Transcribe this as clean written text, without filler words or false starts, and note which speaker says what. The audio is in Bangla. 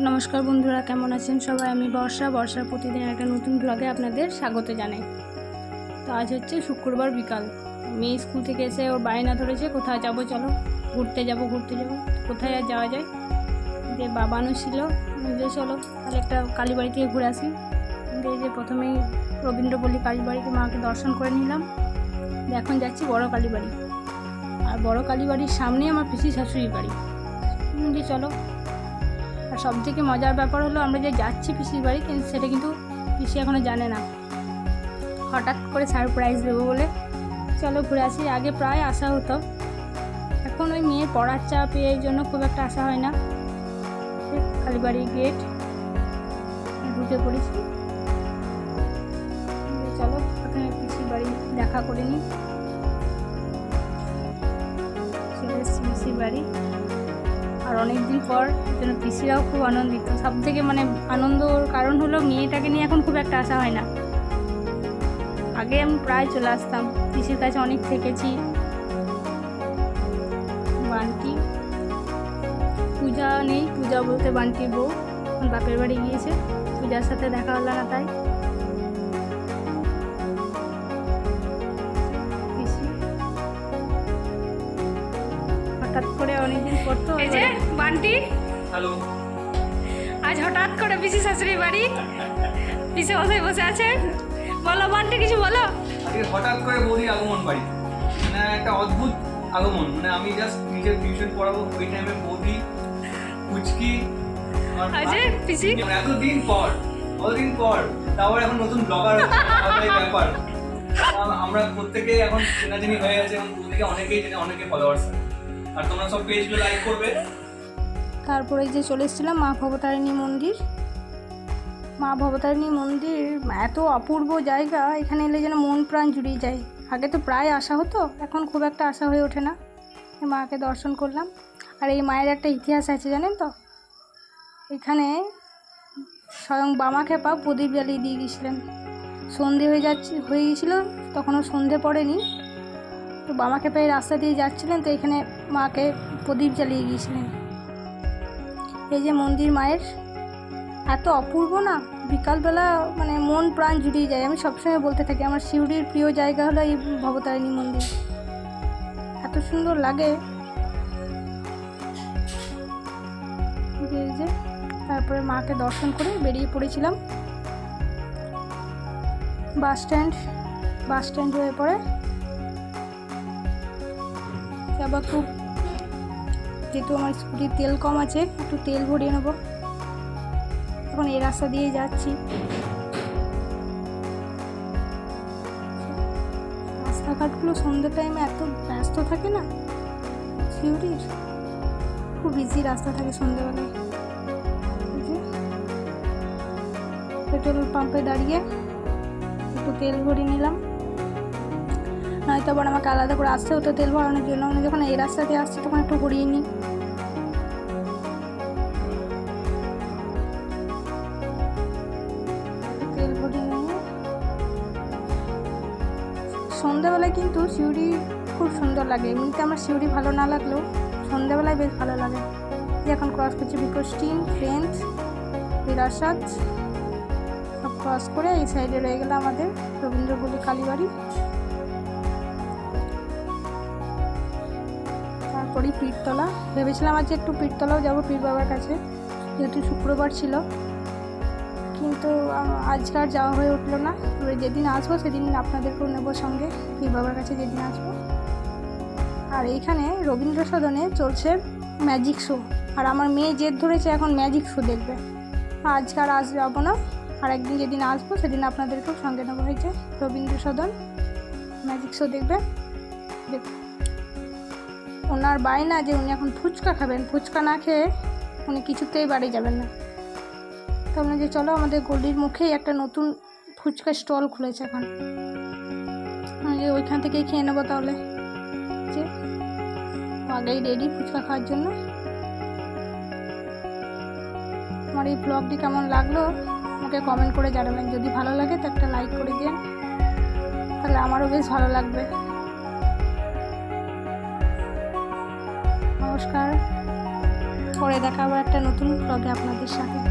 Speaker 1: নমস্কার বন্ধুরা, কেমন আছেন সবাই? আমি বর্ষার প্রতিদিন একটা নতুন ব্লগে আপনাদের স্বাগত জানাই। তো আজ হচ্ছে শুক্রবার বিকাল। মেয়ে স্কুল থেকে এসে ওর বায়না ধরেছে কোথায় যাব, চলো ঘুরতে যাব। কোথায় আর যাওয়া যায়? যে বাবানও ছিল, যে চলো তাহলে একটা কালীবাড়ি থেকে ঘুরে আসি। দিয়ে যে প্রথমেই রবীন্দ্রপল্লী কালীবাড়িতে মাকে দর্শন করে নিলাম। এখন যাচ্ছি বড় কালীবাড়ি। আর বড় কালীবাড়ির সামনেই আমার পিসি শাশুড়ির বাড়ি। যে চলো। আর সবথেকে মজার ব্যাপার হলো আমরা যে যাচ্ছি পিসির বাড়ি, কিন্তু সেটা কিন্তু পিসি এখনও জানে না। হঠাৎ করে সারপ্রাইজ দেবো বলে চলো ঘুরে আসি। আগে প্রায় আসা হতো, এখন ওই মেয়ের পড়ার চাপ এর জন্য খুব একটা আসা হয় না। কালীবাড়ির গেট ঢুকে পড়েছি। চলো প্রথমে পিসির বাড়ি দেখা করে নিই। পিসির বাড়ি আর অনেক দিন পর, যেন পিসিরাও খুব আনন্দিত। সব থেকে আনন্দর কারণ হলো মেয়েটাকে নিয়ে এখন খুব একটা আসা হয় না। আগে আমি প্রায় চলে আসতাম, পিসির কাছে অনেক থেকেছি। বান্টি পূজা নেই, পূজা বলতে বান্টির বউ এখন বাপের বাড়ি গিয়েছে, পূজার সাথে দেখা হলো না। তাই পিসি হঠাৎ করে অনেকদিন পর তো এই যে বান্টি,
Speaker 2: হ্যালো,
Speaker 1: আজ হঠাৎ করে পিসি শাশুড়ির বাড়ি, পিসি বসে আছে। বলো বান্টি, কিছু বলো।
Speaker 2: আজকে হঠাৎ করে বৌদির আগমন বাড়ি, একটা অদ্ভুত আগমন। আমি জাস্ট নিজের টিউশন পড়াবো, ওই টাইমে বৌদি কুচকি
Speaker 1: পিসি
Speaker 2: এতদিন পর তারপর এখন নতুন ব্লগার ব্যাপার। আমরা প্রত্যেকেই এখন চেনাজানি হয়ে গেছে, এবং বৌদিকে অনেকেই চেনে, অনেকে ফলোয়ার্স। আর তোমরা সব পেজগুলো লাইক করবে।
Speaker 1: তারপরে যে চলে এসেছিলাম মা ভবতারিণী মন্দির। মা ভবতারিণী মন্দির এত অপূর্ব জায়গা, এখানে এলে যেন মন প্রাণ জুড়িয়ে যায়। আগে তো প্রায় আসা হতো, এখন খুব একটা আসা হয়ে ওঠে না। মাকে দর্শন করলাম। আর এই মায়ের একটা ইতিহাস আছে জানেন তো? এখানে স্বয়ং বামাখ্যাপা প্রদীপ জ্বালিয়ে দিয়ে গিয়েছিলেন। সন্ধে হয়ে গিয়েছিলো, তখনও সন্ধে পড়েনি। তো বামাখ্যাপা এই রাস্তা দিয়ে যাচ্ছিলেন, তো এখানে মাকে প্রদীপ জ্বালিয়ে গিয়েছিলেন। এই যে মন্দির মায়ের, এত অপূর্ব না, বিকালবেলা মন প্রাণ জুড়িয়ে যায়। আমি সবসময় বলতে থাকি আমার শিউরির প্রিয় জায়গা হলো এই ভবতারিণী মন্দির, এত সুন্দর লাগে। যে তারপরে মাকে দর্শন করে বেরিয়ে পড়েছিলাম বাস স্ট্যান্ড হয়ে পড়ে আবার খুব, যেহেতু আমার স্কুটির তেল কম আছে, একটু তেল ভরিয়ে নেবো। এখন এই রাস্তা দিয়ে যাচ্ছি। রাস্তাঘাটগুলো সন্ধ্যের টাইমে এত ব্যস্ত থাকে না, শিউরির খুব বিজি রাস্তা থাকে সন্ধ্যেবেলায়। পেট্রোল পাম্পে দাঁড়িয়ে একটু তেল ভরিয়ে নিলাম, নয়তো আবার আমাকে আলাদা করে আসতে হতো তেল ভরানোর জন্য। আমি যখন এই রাস্তা দিয়ে আসছি তখন একটু ভরিয়ে নিই। তেল ভরিয়ে নিয়ে সন্ধ্যাবেলায় কিন্তু সিউড়ি খুব সুন্দর লাগে। এমনিতে আমার সিউড়ি ভালো না লাগলেও সন্ধ্যাবেলায় বেশ ভালো লাগে। এখন ক্রস করছি বিকোস্টিন, ফ্রেন্ডস, বিরাসাত, সব ক্রস করে এই সাইডে রয়ে গেল আমাদের রবীন্দ্রপল্লী কালীবাড়ি। তারপরেই পীরতলা। ভেবেছিলাম আজ একটু পীরতলাও যাবো, পীর বাবার কাছে, যেহেতু শুক্রবার ছিল, কিন্তু আজকে আর যাওয়া হয়ে উঠলো না। তবে যেদিন আসবো সেদিন আপনাদেরকেও নেবো সঙ্গে, পীর বাবার কাছে যেদিন আসবো। আর এইখানে রবীন্দ্র সদনে চলছে ম্যাজিক শো, আর আমার মেয়ে জেদ ধরেছে এখন ম্যাজিক শো দেখবে। আজকে আর যাবো না, আর একদিন যেদিন আসবো সেদিন আপনাদেরকেও সঙ্গে নেবো। হয়েছে রবীন্দ্র সদন ম্যাজিক শো দেখবে। ওনার বায়না যে উনি এখন ফুচকা খাবেন, ফুচকা না খেয়ে উনি কিছুতেই বাড়ি যাবেন না। তো আমরা যে চলো, আমাদের গলির মুখেই একটা নতুন ফুচকা স্টল খুলেছে এখন, যে ওইখান থেকেই খেয়ে নেবো। তাহলে যে আগেই রেডি ফুচকা খাওয়ার জন্য। আমার এই ব্লগটি কেমন লাগলো আমাকে কমেন্ট করে জানাবেন। যদি ভালো লাগে তো একটা লাইক করে দিন, তাহলে আমারও বেশ ভালো লাগবে। নমস্কার। পরে দেখা হবে একটা নতুন ব্লগে আপনাদের সাথে।